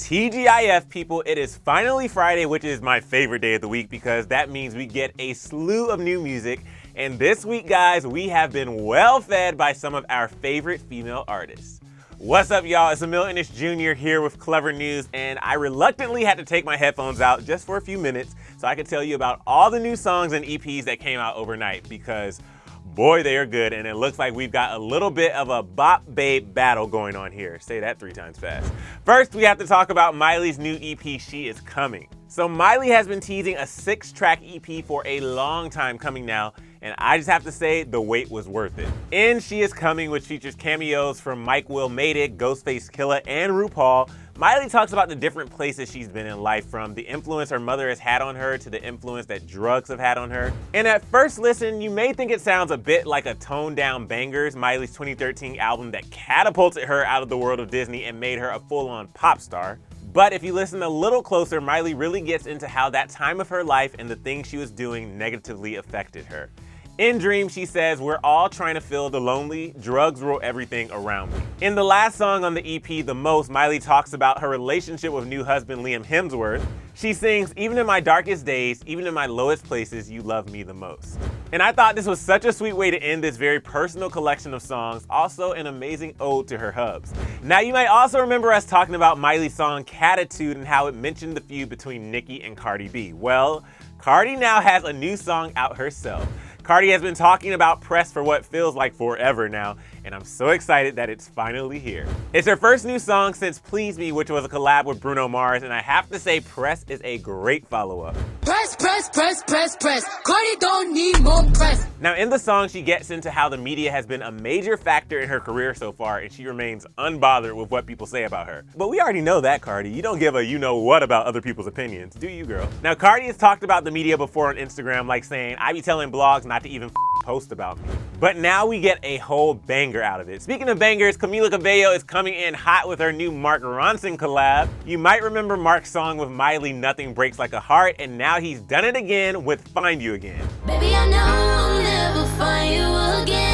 TGIF, people, it is finally Friday, which is my favorite day of the week because that means we get a slew of new music. And this week, guys, we have been well fed by some of our favorite female artists. What's up, y'all? It's Emile Ennis Jr. here with Clevver News, and I reluctantly had to take my headphones out just for a few minutes so I could tell you about all the new songs and EPs that came out overnight because boy, they are good, and it looks like we've got a little bit of a Bop Babe Battle going on here. Say that 3 times fast. First, we have to talk about Miley's new EP, She Is Coming. So Miley has been teasing a 6-track EP for a long time coming now, and I just have to say the wait was worth it. In She Is Coming, which features cameos from Mike Will Made It, Face Killah, and RuPaul, Miley talks about the different places she's been in life, from the influence her mother has had on her to the influence that drugs have had on her. And at first listen, you may think it sounds a bit like a toned down Bangers, Miley's 2013 album that catapulted her out of the world of Disney and made her a full-on pop star. But if you listen a little closer, Miley really gets into how that time of her life and the things she was doing negatively affected her. In Dream, she says, "We're all trying to feel the lonely, drugs rule everything around me." In the last song on the EP, The Most, Miley talks about her relationship with new husband Liam Hemsworth. She sings, "Even in my darkest days, even in my lowest places, you love me the most." And I thought this was such a sweet way to end this very personal collection of songs, also an amazing ode to her hubs. Now, you might also remember us talking about Miley's song Catitude and how it mentioned the feud between Nicki and Cardi B. Well, Cardi now has a new song out herself. Cardi has been talking about Press for what feels like forever now, and I'm so excited that it's finally here. It's her first new song since Please Me, which was a collab with Bruno Mars, and I have to say Press is a great follow-up. Press, press, press, press, press. Cardi don't need more press. Now in the song, she gets into how the media has been a major factor in her career so far, and she remains unbothered with what people say about her. But we already know that, Cardi. You don't give a you-know-what about other people's opinions, do you, girl? Now, Cardi has talked about the media before on Instagram, like saying, "I be telling blogs not to even post about me." But now we get a whole banger out of it. Speaking of bangers, Cabello is coming in hot with her new Mark Ronson collab. You might remember Mark's song with Miley, Nothing Breaks Like a Heart, and now he's done it again with Find You Again. Baby, I know I'll never find you again.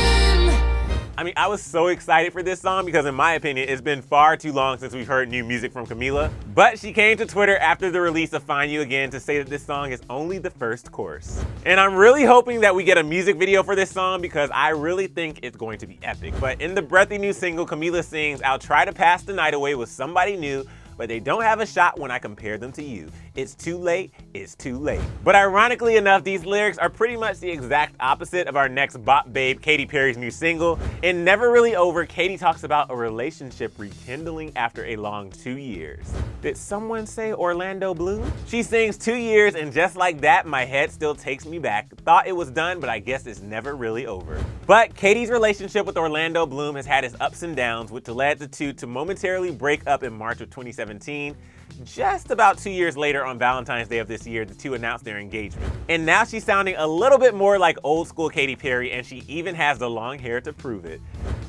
I mean, I was so excited for this song because in my opinion, it's been far too long since we've heard new music from Camila. But she came to Twitter after the release of Find You Again to say that this song is only the first chorus. And I'm really hoping that we get a music video for this song because I really think it's going to be epic. But in the breathy new single, Camila sings, "I'll try to pass the night away with somebody new, but they don't have a shot when I compare them to you. It's too late, it's too late." But ironically enough, these lyrics are pretty much the exact opposite of our next Bop Babe, Katy Perry's new single. In Never Really Over, Katy talks about a relationship rekindling after a long 2 years. Did someone say Orlando Bloom? She sings 2 years, and just like that, my head still takes me back. Thought it was done, but I guess it's never really over. But Katy's relationship with Orlando Bloom has had its ups and downs, which led the two to momentarily break up in March of 2017. Just about 2 years later, on Valentine's Day of this year, the two announced their engagement. And now she's sounding a little bit more like old school Katy Perry, and she even has the long hair to prove it.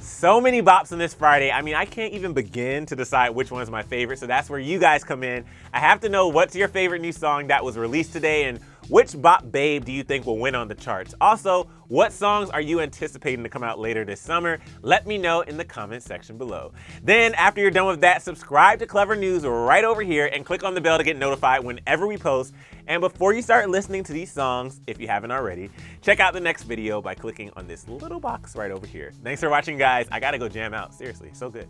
So many bops on this Friday. I mean, I can't even begin to decide which one is my favorite, so that's where you guys come in. I have to know what's your favorite new song that was released today, and which Bop Babe do you think will win on the charts? Also, what songs are you anticipating to come out later this summer? Let me know in the comment section below. Then, after you're done with that, subscribe to Clevver News right over here and click on the bell to get notified whenever we post. And before you start listening to these songs, if you haven't already, check out the next video by clicking on this little box right over here. Thanks for watching, guys. I gotta go jam out. Seriously, so good.